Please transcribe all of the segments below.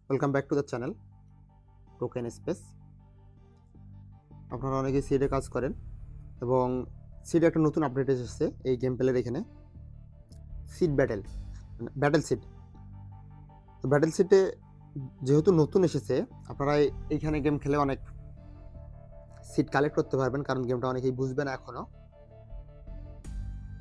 Welcome back to the channel token space. আপনারা অনেকেই সিডে কাজ করেন এবং সিডে একটা নতুন আপডেট এসেছে এই গেম প্লের এখানে সিড ব্যাটেল সিড। তো ব্যাটেল সিডে যেহেতু নতুন এসেছে আপনারা এইখানে গেম খেলে অনেক সিড কালেক্ট করতে পারবেন, কারণ গেমটা অনেকেই বুঝবে না এখনও।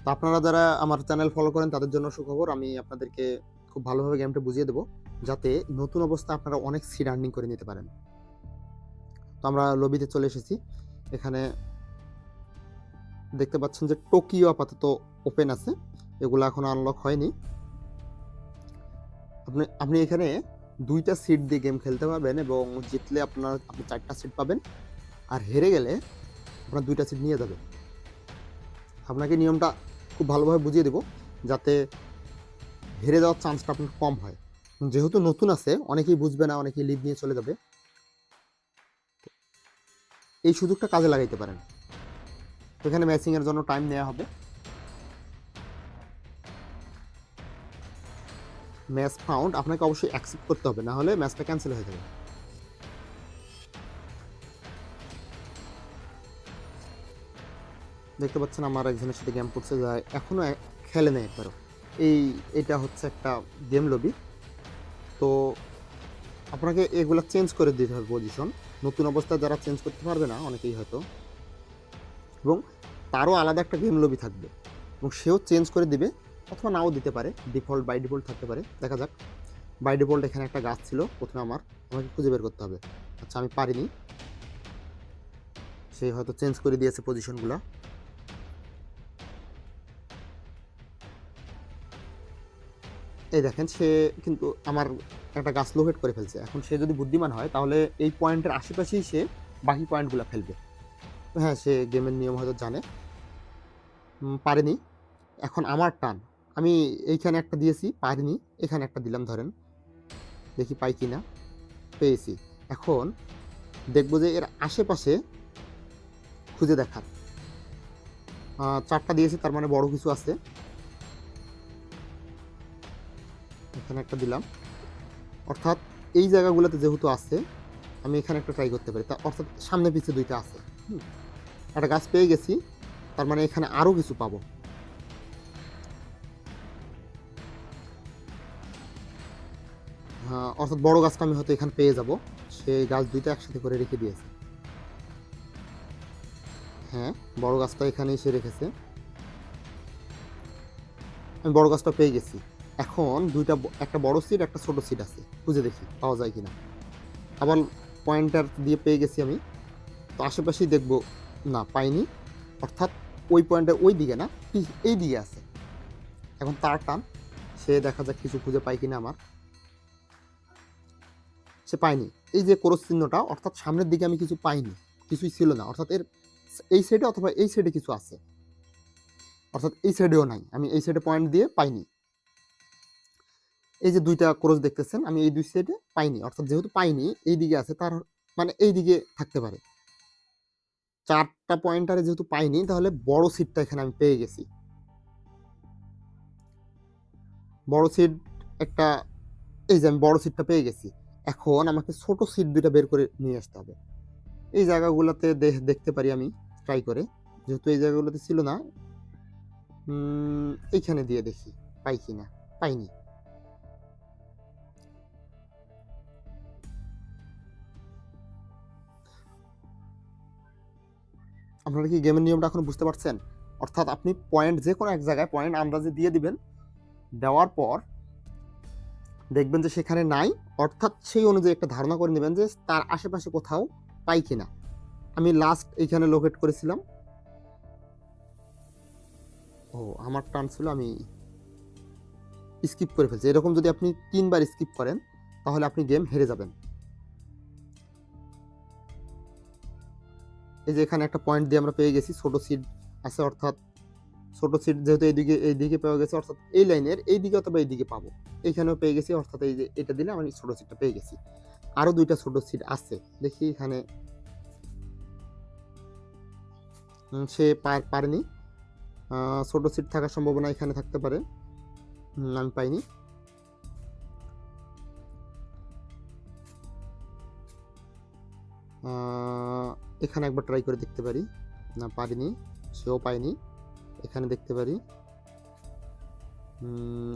তো আপনারা যারা আমার চ্যানেল ফলো করেন তাদের জন্য সুখবর, আমি আপনাদেরকে খুব ভালোভাবে গেমটা বুঝিয়ে দেবো যাতে নতুন অবস্থায় আপনারা অনেক সিড আর্নিং করে নিতে পারেন। তো আমরা লবিতে চলে এসেছি। এখানে দেখতে পাচ্ছেন যে টোকিও আপাতত ওপেন আছে, এগুলো এখনো আনলক হয়নি। আপনি এখানে 2টা সিট দিয়ে গেম খেলতে পারবেন এবং জিতলে আপনি 4টা সিট পাবেন, আর হেরে গেলে আপনার 2টা সিট নিয়ে যাবে। আপনাকে নিয়মটা খুব ভালোভাবে বুঝিয়ে দেব যাতে হেরে যাওয়ার চান্সটা আপনার কম হয়। যেহেতু নতুন আছে অনেকেই বুঝবে না, অনেকেই লিভ নিয়ে চলে যাবে। এই সুযোগটা কাজে লাগাইতে পারেন। এখানে ম্যাচিংয়ের জন্য টাইম নেওয়া হবে। ম্যাচ ফাউন্ড আপনাকে অবশ্যই অ্যাকসেপ্ট করতে হবে, না হলে ম্যাচটা ক্যান্সেল হয়ে যাবে। দেখতে পাচ্ছেন আমার একজনের সাথে গেম করছে যা এখনও খেলে নেই একবারও। এটা হচ্ছে একটা গেম লবি। তো আপনাকে এগুলো চেঞ্জ করে দিতে হবে পজিশন। নতুন অবস্থায় যারা চেঞ্জ করতে পারবে না অনেকেই হয়তো, এবং তারও আলাদা একটা গেম লবি থাকবে এবং সেও চেঞ্জ করে দিবে অথবা নাও দিতে পারে, বাই ডিফল্ট থাকতে পারে। দেখা যাক। বাই ডিফল্ট এখানে একটা গাছ ছিল প্রথমে, আমাকে খুঁজে বের করতে হবে। আচ্ছা, আমি পারিনি, সে হয়তো চেঞ্জ করে দিয়েছে পজিশনগুলো। এই দেখেন, সে কিন্তু আমার একটা গাছ লোকেট করে ফেলছে। এখন সে যদি বুদ্ধিমান হয় তাহলে এই পয়েন্টের আশেপাশেই সে বাকি পয়েন্টগুলো ফেলবে। হ্যাঁ, সে গেমের নিয়ম হয়তো জানে। পারেনি। এখন আমার টান। আমি এইখানে একটা দিয়েছি, পারিনি। এখানে একটা দিলাম, ধরেন দেখি পাই কি না। পেয়েছি। এখন দেখবো যে এর আশেপাশে খুঁজে দেখার। 4টা দিয়েছি, তার মানে বড় কিছু আছে। এখানে একটা দিলাম, অর্থাৎ এই জায়গাগুলোতে যেহেতু আছে আমি এখানে একটা ট্রাই করতে পারি। অর্থাৎ সামনে পিছিয়ে 2টা আছে। একটা গাছ পেয়ে গেছি, তার মানে এখানে আরও কিছু পাবো। অর্থাৎ বড় গাছটা আমি হয়তো এখানে পেয়ে যাব। সেই গাছ 2টা একসাথে করে রেখে দিয়েছে। হ্যাঁ, বড় গাছটা এখানেই সে রেখেছে। আমি বড় গাছটা পেয়ে গেছি। এখন একটা বড় সিড একটা ছোট সিড আছে, খুঁজে দেখি পাওয়া যায় কিনা। আবার পয়েন্টার দিয়ে পেয়ে গেছি আমি। তো আশেপাশেই দেখবো, না পাইনি। অর্থাৎ ওই পয়েন্টের ওই দিকে না, এই দিকে আছে। এখন তার টান, সে দেখা যাক কিছু খুঁজে পাই কিনা। আমার সে পায়নি। এই যে ক্রস চিহ্নটা, অর্থাৎ সামনের দিকে আমি কিছু পাইনি, কিছুই ছিল না। অর্থাৎ এই সাইডে অথবা এই সাইডে কিছু আছে, অর্থাৎ এই সাইডেও নাই। আমি এই সাইডে পয়েন্ট দিয়ে পাইনি। এই যে 2টা ক্রস দেখতেছেন, আমি এই 2 সাইডে পাইনি। অর্থাৎ যেহেতু পাইনি, এই দিকে আছে, তার মানে এই দিকে থাকতে পারে। 4টা পয়েন্টারে যেহেতু পাইনি, তাহলে বড় সিটটা এখানে আমি পেয়ে গেছি। বড় সিট একটা, এই যে আমি বড় সিটটা পেয়ে গেছি। এখন আমাকে ছোট সিট 2টা বের করে নিয়ে আসতে হবে। এই জায়গাগুলোতে দেখতে পারি আমি ট্রাই করে, যেহেতু এই জায়গাগুলোতে ছিল না। এইখানে দিয়ে দেখি পাই কিনা। পাইনি। আপনারা কি গেমের নিয়মটা এখন বুঝতে পারছেন? অর্থাৎ আপনি পয়েন্ট যে কোনো এক জায়গায় পয়েন্ট আন্দাজে দিয়ে দিবেন। দেওয়ার পর দেখবেন যে সেখানে নাই, অর্থাৎ সেই অনুযায়ী একটা ধারণা করে নেবেন যে তার আশেপাশে কোথাও পাই কিনা। আমি লাস্ট এইখানে লোকেট করেছিলাম। ও, আমার টার্ন ছিল, আমি স্কিপ করে ফেলছি। এরকম যদি আপনি 3বার স্কিপ করেন তাহলে আপনি গেম হেরে যাবেন। এই যে এখানে একটা পয়েন্ট দিয়ে আমরা পেয়ে গেছি, ছোট সিড আছে। অর্থাৎ ছোট সিড যেহেতু এইদিকে পাওয়া গেছে, অর্থাৎ এই লাইনের এই দিকে অথবা এই দিকে পাবো। এইখানেও পেয়ে গেছি, অর্থাৎ এই যে এটা দিলে আমি ছোট সিডটা পেয়ে গেছি। আরো 2টা ছোট সিড আছে, দেখি এখানে। সে পারেনি। ছোট সিট থাকার সম্ভাবনা এখানে থাকতে পারে। আমি পাইনি। এখানে একবার ট্রাই করে দেখতে পারি, না পারিনি, সেও পায়নি। এখানে দেখতে পারি,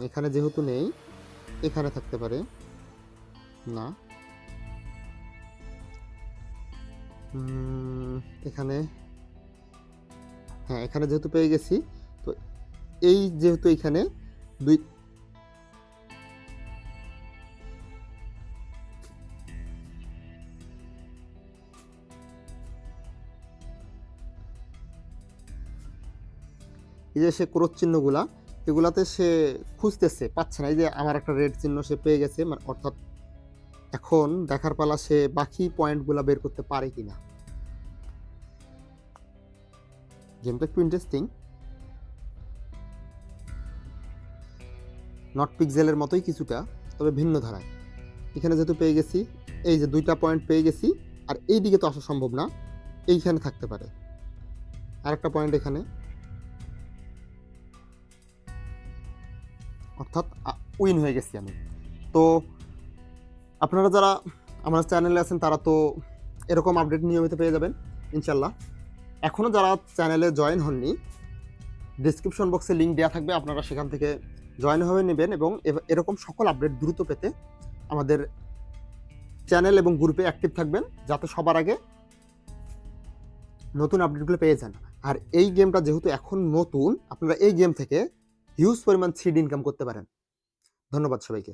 এখানে যেহেতু নেই, এখানে থাকতে পারে, না। এখানে, হ্যাঁ এখানে যেহেতু পেয়ে গেছি, তো এই যেহেতু এখানে দুই, এই যে সে ক্রস চিহ্নগুলা, এগুলাতে সে খুঁজতেছে, পাচ্ছে না। এই যে আমার একটা রেড চিহ্ন সে পেয়ে গেছে, মানে অর্থাৎ এখন দেখার পালা সে বাকি পয়েন্টগুলা বের করতে পারে কিনা। গেমটা একটু ইন্টারেস্টিং, নট পিক্সেলের মতোই কিছুটা, তবে ভিন্ন ধারায়। এখানে যেহেতু পেয়ে গেছি, এই যে 2টা পয়েন্ট পেয়ে গেছি, আর এই দিকে তো আসা সম্ভব না, এইখানে থাকতে পারে আরেকটা পয়েন্ট এখানে, অর্থাৎ উইন হয়ে গেছি আমি। তো আপনারা যারা আমার চ্যানেলে আছেন তারা তো এরকম আপডেট নিয়মিত পেয়ে যাবেন ইনশাল্লাহ। এখনও যারা চ্যানেলে জয়েন হননি, ডিসক্রিপশন বক্সে লিঙ্ক দেওয়া থাকবে, আপনারা সেখান থেকে জয়েন হয়ে নেবেন এবং এরকম সকল আপডেট দ্রুত পেতে আমাদের চ্যানেল এবং গ্রুপে অ্যাক্টিভ থাকবেন, যাতে সবার আগে নতুন আপডেটগুলো পেয়ে যান। আর এই গেমটা যেহেতু এখন নতুন, আপনারা এই গেম থেকে হিউজ পরিমাণ সিড ইনকাম করতে পারেন। ধন্যবাদ সবাইকে।